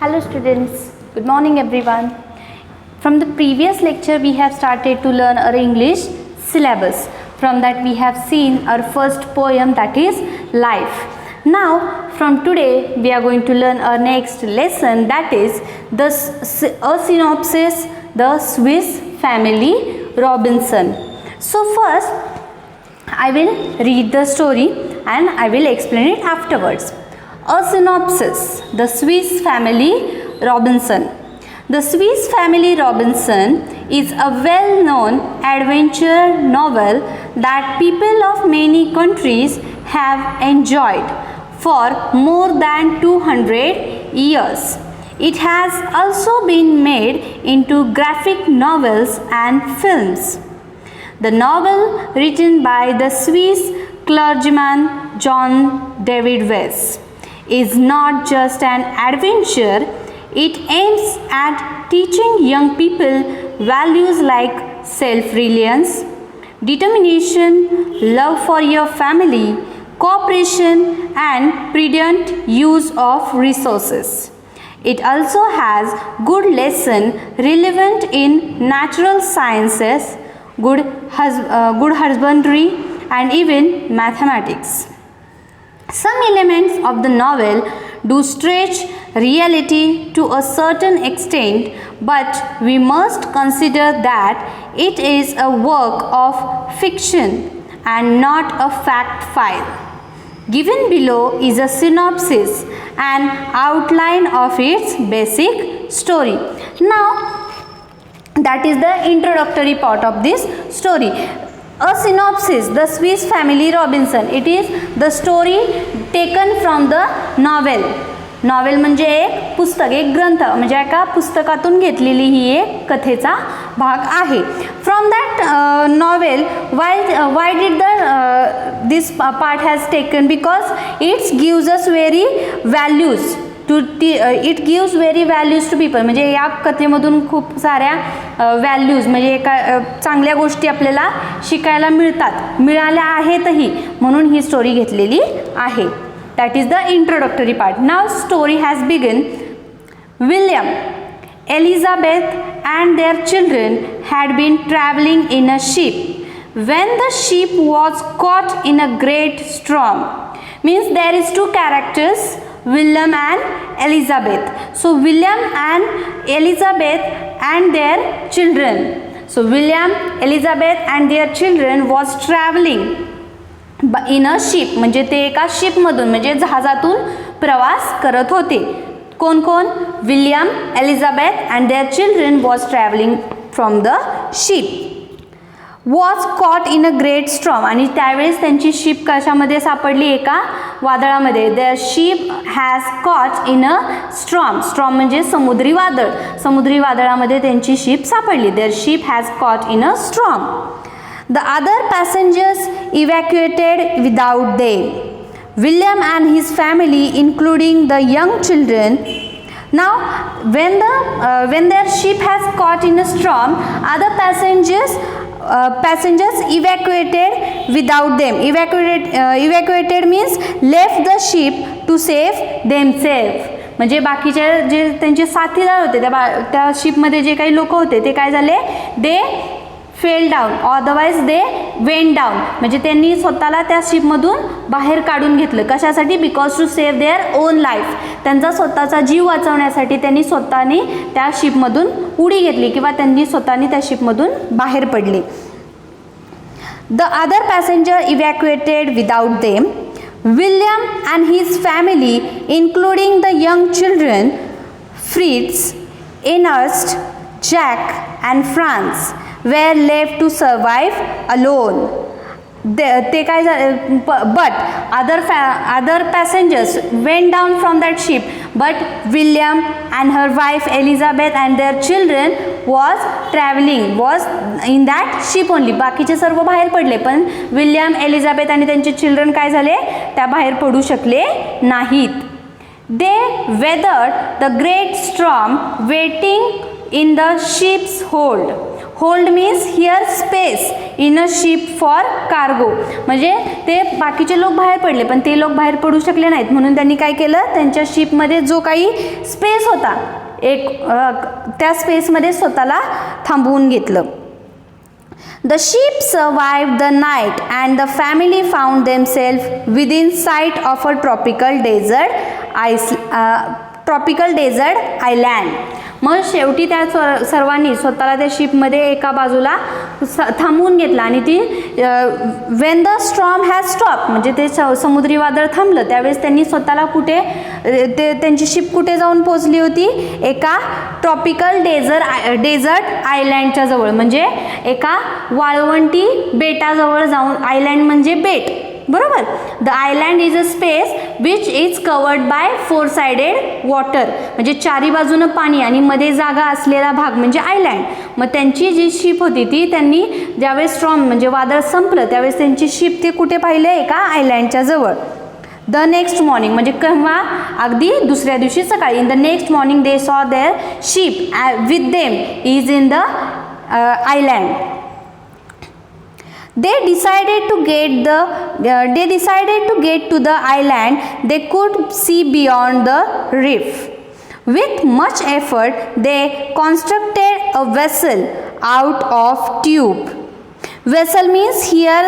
Hello students, good morning everyone. From the previous lecture we have started to learn our English syllabus. From that we have seen our first poem, that is Life. Now from today we are going to learn our next lesson, that is a synopsis, the Swiss Family Robinson. So first I will read the story and I will explain it afterwards. A synopsis, the Swiss Family Robinson. The Swiss Family Robinson is a well-known adventure novel that people of many countries have enjoyed for more than 200 years. It has also been made into graphic novels and films. The novel, written by the Swiss clergyman John David Weiss, is not just an adventure. It aims at teaching young people values like self-reliance, determination, love for your family, cooperation, and prudent use of resources. It also has good lessons relevant in natural sciences, good husbandry, and even mathematics. Some elements of the novel do stretch reality to a certain extent, but we must consider that it is a work of fiction and not a fact file. Given below is a synopsis and outline of its basic story. Now, that is the introductory part of this story. A synopsis, the Swiss Family Robinson. It is the story taken from the novel. Novel म्हणजे एक पुस्तक, एक ग्रंथ, म्हणजे एका पुस्तकातून घेतलेली ही एक कथेचा भाग आहे. From that novel why did this part has taken, because it's gives us very values it gives very values to people. म्हणजे या कथेमधून खूप साऱ्या व्हॅल्यूज, म्हणजे एका चांगल्या गोष्टी आपल्याला शिकायला मिळाल्या आहेतही, म्हणून ही स्टोरी घेतलेली आहे. That is the introductory part. Now story has begun. William, Elizabeth and their children had been traveling in a ship when the ship was caught in a great storm. Means there is two characters, William and Elizabeth. So William and Elizabeth and their children. So William, Elizabeth and their children was traveling in a ship, म्हणजे ते एका शिपमधून म्हणजे जहाजातून प्रवास करत होते. कोण कोण? William, Elizabeth and their children was travelling from the ship. Was caught in a great storm, आणि त्यावेळेस त्यांची शिप कशामध्ये सापडली? एका वादळामध्ये. Their ship has caught in a storm. Storm म्हणजे समुद्री वादळ. समुद्री वादळामध्ये त्यांची शिप सापडली. Their ship has caught in a storm. The other passengers evacuated without them. William and his family, including the young children. Now, when their ship has caught in a storm, other passengers evacuated without them. Evacuated means left the ship to save themselves. म्हणजे बाकीचे जे त्यांचे साथीदार होते त्या शिपमध्ये जे काही लोक होते ते काय झाले? They fell down, otherwise they went down. म्हणजे त्यांनी स्वतःला त्या शिपमधून बाहेर काढून घेतलं. कशासाठी? Because to save their own life. त्यांचा स्वतःचा जीव वाचवण्यासाठी त्यांनी स्वतःने त्या शिपमधून उडी घेतली किंवा त्यांनी स्वतःने त्या शिपमधून बाहेर पडले. The other passenger evacuated without them. William and his family, including the young children, Fritz, Ernst, Jack and Franz, were left to survive alone. ते काय झालं? But other passengers went down from that ship. But William and her wife Elizabeth and their children was in that ship only. बाकीचे सर्व बाहेर पडले, पण William, Elizabeth आणि त्यांचे children काय झाले? त्या बाहेर पडू शकले नाहीत. They weathered the great storm waiting in the ship's hold. Hold means here space in a ship for cargo. म्हणजे ते बाकीचे लोक बाहेर पडले पण ते लोक बाहेर पडू शकले नाहीत म्हणून त्यांनी काय केलं, त्यांच्या शिपमध्ये जो काही स्पेस होता त्या स्पेसमध्ये स्वतःला थांबवून घेतलं. The sheep survived the night and the family found themselves within sight of a tropical desert island. मग शेवटी त्या सर्वांनी स्वतःला त्या शिपमध्ये एका बाजूला थांबवून घेतला आणि ती when the storm has stopped म्हणजे ते समुद्री वादळ थांबलं त्यावेळेस त्यांनी स्वतःला कुठे त्यांची शिप कुठे जाऊन पोहोचली होती, एका ट्रॉपिकल डेझर्ट आयलँडच्या जवळ म्हणजे एका वाळवंटी बेटाजवळ जाऊन. आयलँड म्हणजे बेट, बरोबर. The island is a space which is covered by 4 sided water म्हणजे चारी बाजूनं पाणी आणि मध्ये जागा असलेला भाग म्हणजे आयलँड. मग त्यांची जी शिप होती ती त्यांनी ज्यावेळेस स्ट्रॉम म्हणजे वादळ संपलं त्यावेळेस त्यांची शिप ते कुठे पाहिले, एका आयलँडच्या जवळ. द नेक्स्ट मॉर्निंग म्हणजे केव्हा, अगदी दुसऱ्या दिवशी सकाळी. In the next morning they saw their ship with them is in the island. They decided to get to the island. They could see beyond the reef. With much effort, they constructed a vessel out of tube. Vessel means here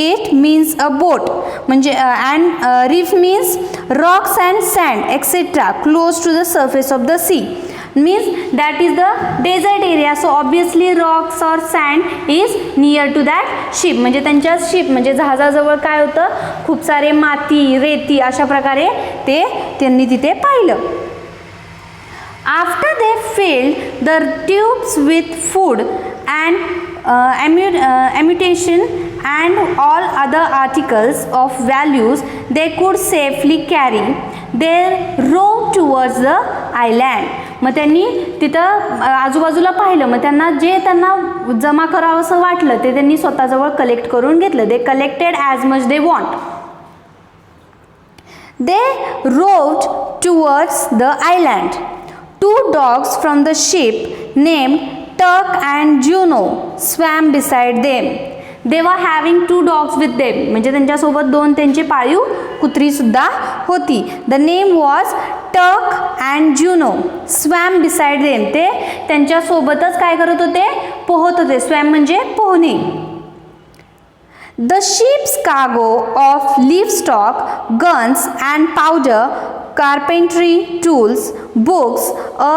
it means a boat म्हणजे and reef means rocks and sand etc. close to the surface of the sea. Means that is the desert area, so obviously rocks or sand is near to that ship. म्हणजे त्यांच्या ship म्हणजे जहाजाजवळ काय होतं, खूप सारे माती रेती अशा प्रकारे ते त्यांनी तिथे पाहिलं. After they filled the tubes with food and ammunition and all other articles of values they could safely carry, they rowed towards the island. मग त्यांनी तिथं आजूबाजूला पाहिलं मग त्यांना जमा करावं असं वाटलं ते त्यांनी स्वतःजवळ कलेक्ट करून घेतलं. They collected as much they want. They rowed towards the island. 2 dogs from the ship named Turk and Juno swam beside them. They were having 2 dogs with them म्हणजे त्यांच्यासोबत 2 त्यांची पाळीव कुत्री सुद्धा होती. The name was Turk and Juno swam beside them. ते त्यांच्यासोबतच काय करत होते, पोहत होते. स्वॅम म्हणजे पोहणे. The ship's cargo of livestock, guns and powder, carpentry tools, books, a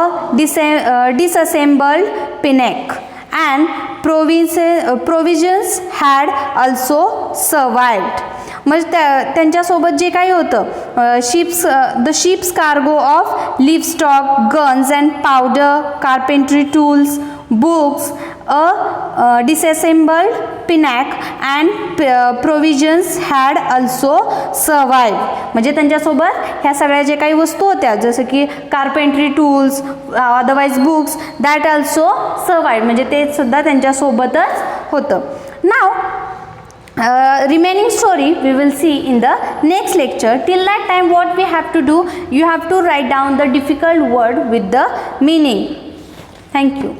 disassembled pinnace and provisions had also survived. म्हणजे त्यांच्यासोबत जे काही होतं the ship's cargo of livestock, guns and powder, carpentry tools, books, a disassembled pinnace and provisions had also survive. म्हणजे त्यांच्यासोबत ह्या सगळ्या जे काही वस्तू होत्या जसं की carpentry tools, otherwise books, that also survive म्हणजे ते सुद्धा त्यांच्यासोबतच होतं. नाव remaining story we will see in the next lecture. Till that time what we have to do, you have to write down the difficult word with the meaning. Thank you.